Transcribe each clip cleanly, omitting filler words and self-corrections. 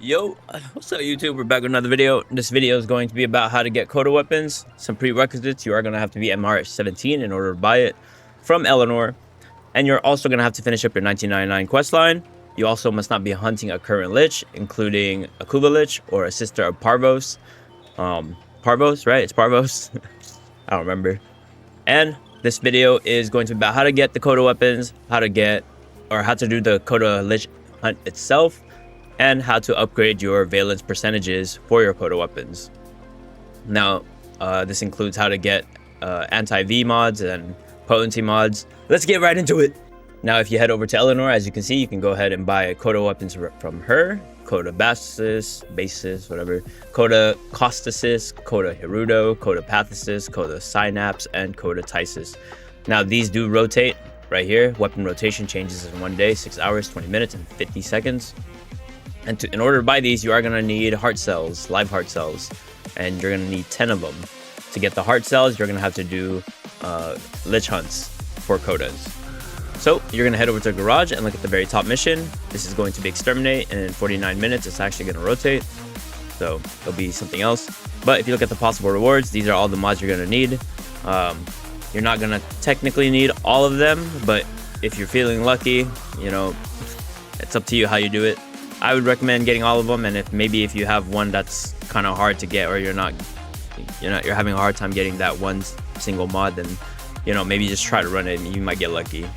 Yo, what's up YouTube? We're back with another video. This video is going to be about how to get Coda weapons. Some prerequisites: you are going to have to be MR 17 in order to buy it from Eleanor. And you're also going to have to finish up your 1999 quest line. You also must not be hunting a current lich, including a Kuba lich or a sister of Parvos. Parvos, right? It's Parvos. I don't remember. And this video is going to be about how to get the Coda weapons, how to do the Coda lich hunt itself, and how to upgrade your valence percentages for your Coda weapons. Now, this includes how to get anti-V mods and potency mods. Let's get right into it. Now, if you head over to Eleanor, as you can see, you can go ahead and buy Coda weapons from her. Coda Basis, whatever. Coda Costasis, Coda Hirudo, Coda Pathesis, Coda Synapse, and Coda Tysis. Now, these do rotate right here. Weapon rotation changes in 1 day, 6 hours, 20 minutes, and 50 seconds. And in order to buy these, you are going to need heart cells, live heart cells, and you're going to need 10 of them. To get the heart cells, you're going to have to do lich hunts for Codas. So you're going to head over to the garage and look at the very top mission. This is going to be exterminate, and in 49 minutes, it's actually going to rotate. So it'll be something else. But if you look at the possible rewards, these are all the mods you're going to need. You're not going to technically need all of them, but if you're feeling lucky, you know, it's up to you how you do it. I would recommend getting all of them, and if you have one that's kind of hard to get, or you're having a hard time getting that one single mod, then maybe just try to run it and you might get lucky,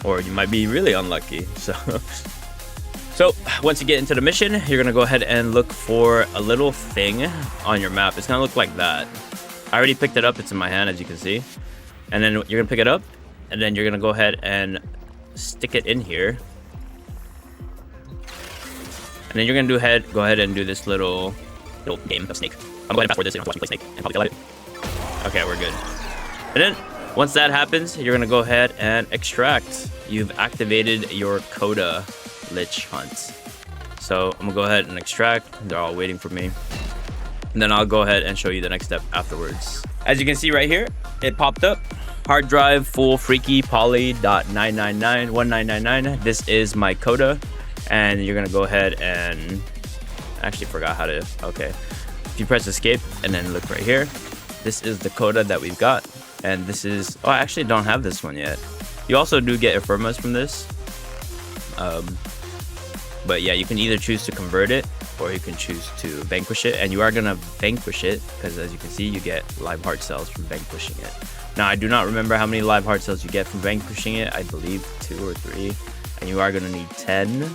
or you might be really unlucky. So once you get into the mission, you're gonna go ahead and look for a little thing on your map. It's gonna look like that. I already picked it up, it's in my hand, as you can see. And then you're gonna pick it up, and then you're gonna go ahead and stick it in here. And then you're gonna go ahead and do this little game of Snake. I'm going to fast forward this, so you don't have to watch me play Snake and probably kill it. Okay, we're good. And then once that happens, you're gonna go ahead and extract. You've activated your Coda lich hunt. So I'm gonna go ahead and extract. They're all waiting for me. And then I'll go ahead and show you the next step afterwards. As you can see right here, it popped up. Hard drive full freaky poly .9991999. This is my Coda. And you're gonna go ahead and actually forgot how to. Okay, if you press escape and then look right here, this is the Coda that we've got, and this is I actually don't have this one yet. You also do get Ephemeras from this, but yeah, you can either choose to convert it or you can choose to vanquish it, and you are gonna vanquish it because, as you can see, you get live heart cells from vanquishing it. Now, I do not remember how many live heart cells you get from vanquishing it. I believe 2 or 3, and you are gonna need 10.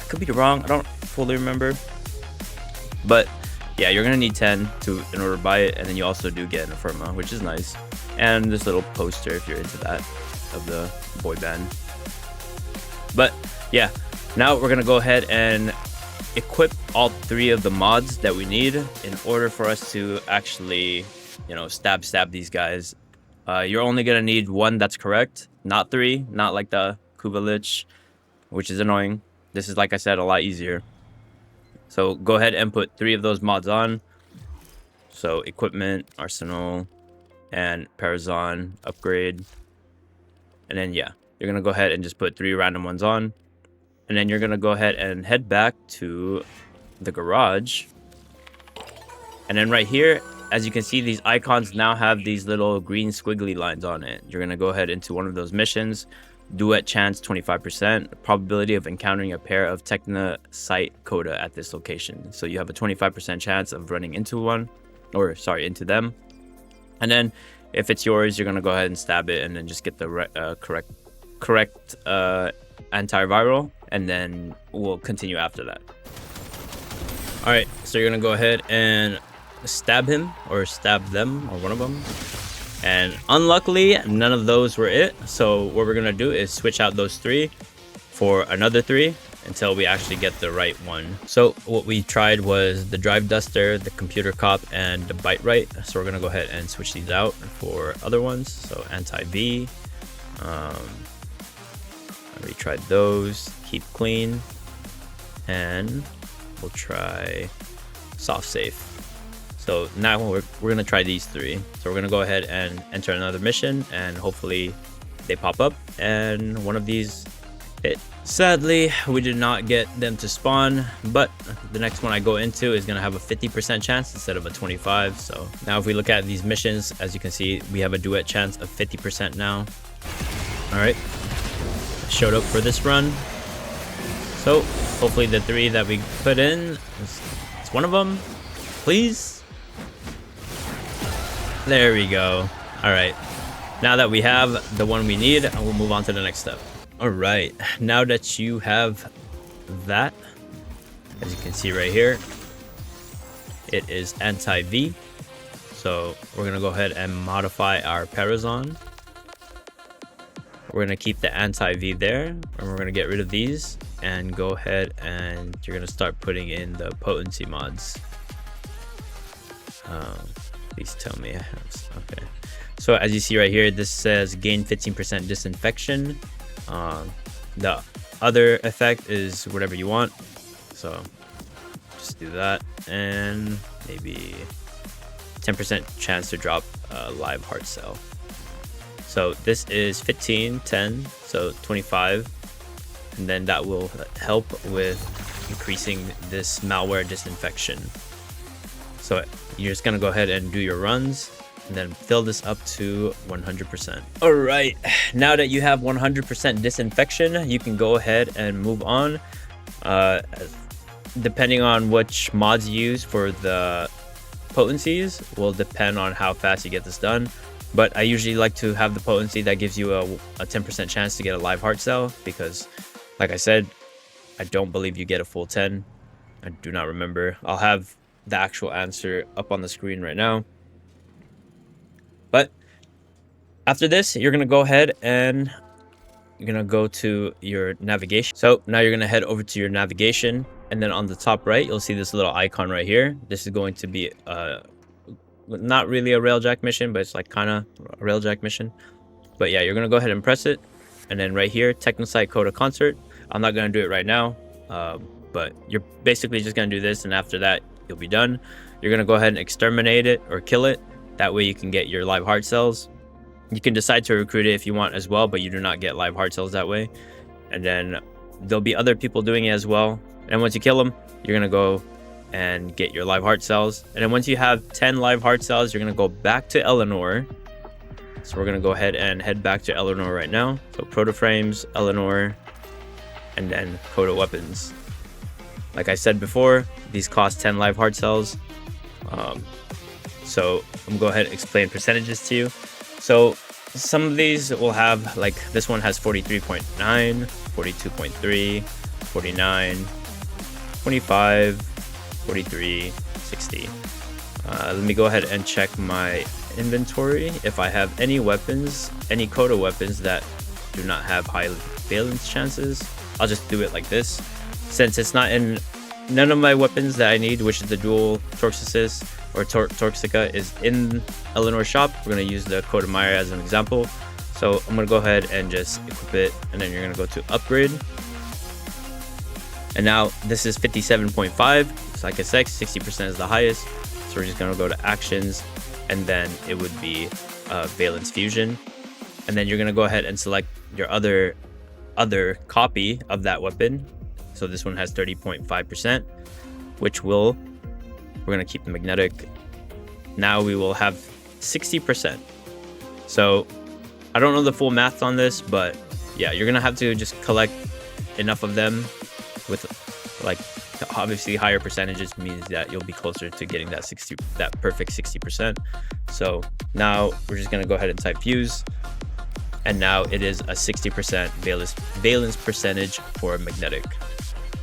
Could be wrong, I don't fully remember, but yeah, you're gonna need 10 in order to buy it. And then you also do get an Ephemeral, which is nice, and this little poster if you're into that of the boy band. But yeah, now we're gonna go ahead and equip all 3 of the mods that we need in order for us to actually stab these guys. You're only gonna need 1 that's correct, not 3, not like the Kuba lich, which is annoying. This is, like I said, a lot easier. So go ahead and put 3 of those mods on. So equipment, arsenal, and Parazon upgrade. And then yeah, you're gonna go ahead and just put 3 random ones on. And then you're gonna go ahead and head back to the garage. And then right here, as you can see, these icons now have these little green squiggly lines on it. You're gonna go ahead into one of those missions. Duet chance 25%, probability of encountering a pair of Techna site Coda at this location. So you have a 25% chance of running into into them. And then if it's yours, you're gonna go ahead and stab it, and then just get the correct antiviral, and then we'll continue after that. All right, so you're gonna go ahead and stab him, or stab them, or one of them. And unluckily, none of those were it. So what we're gonna do is switch out those 3 for another 3 until we actually get the right one. So what we tried was the Drive Duster, the Computer Cop, and the Bite Right. So we're gonna go ahead and switch these out for other ones. So Anti-V. I already tried those. Keep Clean. And we'll try Soft Safe. So now we're gonna try these 3. So we're gonna go ahead and enter another mission, and hopefully they pop up and one of these hit. Sadly, we did not get them to spawn, but the next one I go into is going to have a 50% chance instead of a 25. So now if we look at these missions, as you can see, we have a duet chance of 50% now. All right, I showed up for this run. So hopefully the 3 that we put in, it's one of them, please. There we go. All right, now that we have the one we need, I will move on to the next step. All right, now that you have that, as you can see right here, it is anti-V. So we're gonna go ahead and modify our Parazon. We're gonna keep the anti-V there, and we're gonna get rid of these and go ahead and you're gonna start putting in the potency mods. Please tell me I have, okay. So as you see right here, this says gain 15% disinfection. The other effect is whatever you want, so just do that, and maybe 10% chance to drop a live heart cell. So this is 15, 10, so 25, and then that will help with increasing this malware disinfection. So you're just gonna go ahead and do your runs and then fill this up to 100%. All right, now that you have 100% disinfection, you can go ahead and move on. Depending on which mods you use for the potencies will depend on how fast you get this done. But I usually like to have the potency that gives you a 10% chance to get a live heart cell, because like I said, I don't believe you get a full 10. I do not remember. I'll have the actual answer up on the screen right now. But after this, you're gonna go ahead and you're gonna go to your navigation. So now you're gonna head over to your navigation, and then on the top right, you'll see this little icon right here. This is going to be not really a railjack mission, but it's like kind of a railjack mission. But yeah, you're gonna go ahead and press it, and then right here, Technosite Coda Concert. I'm not gonna do it right now, but you're basically just gonna do this, and after that, you'll be done. You're gonna go ahead and exterminate it or kill it. That way you can get your live heart cells. You can decide to recruit it if you want as well, but you do not get live heart cells that way. And then there'll be other people doing it as well. And once you kill them, you're gonna go and get your live heart cells. And then once you have 10 live heart cells, you're gonna go back to Eleanor. So we're gonna go ahead and head back to Eleanor right now. So Protoframes, Eleanor, and then Coda weapons. Like I said before, these cost 10 live heart cells. So I'm gonna go ahead and explain percentages to you. So some of these will have, like this one has 43.9, 42.3, 49, 25, 43, 60. Let me go ahead and check my inventory if I have any weapons, any Coda weapons that do not have high valence chances. I'll just do it like this. Since it's not in none of my weapons that I need, which is the dual Torxicis or Torxica, is in Eleanor's shop. We're going to use the Coda Mire as an example. So I'm going to go ahead and just equip it, and then you're going to go to upgrade. And now this is 57.5. So like I said, 60% is the highest. So we're just going to go to actions, and then it would be valence fusion. And then you're going to go ahead and select your other copy of that weapon. So this one has 30.5%, which we're gonna keep the magnetic. Now we will have 60%. So I don't know the full math on this, but yeah, you're gonna have to just collect enough of them with, like, obviously higher percentages means that you'll be closer to getting that perfect 60%. So now we're just gonna go ahead and type fuse. And now it is a 60% valence percentage for magnetic.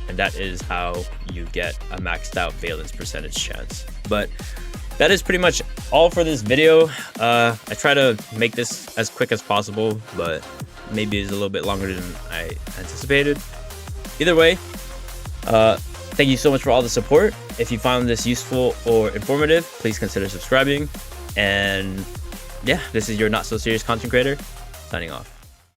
And that is how you get a maxed out valence percentage chance. But that is pretty much all for this video. I try to make this as quick as possible, but maybe it's a little bit longer than I anticipated. Either way, thank you so much for all the support. If you found this useful or informative, please consider subscribing. And yeah, this is your Not So Serious content creator, signing off.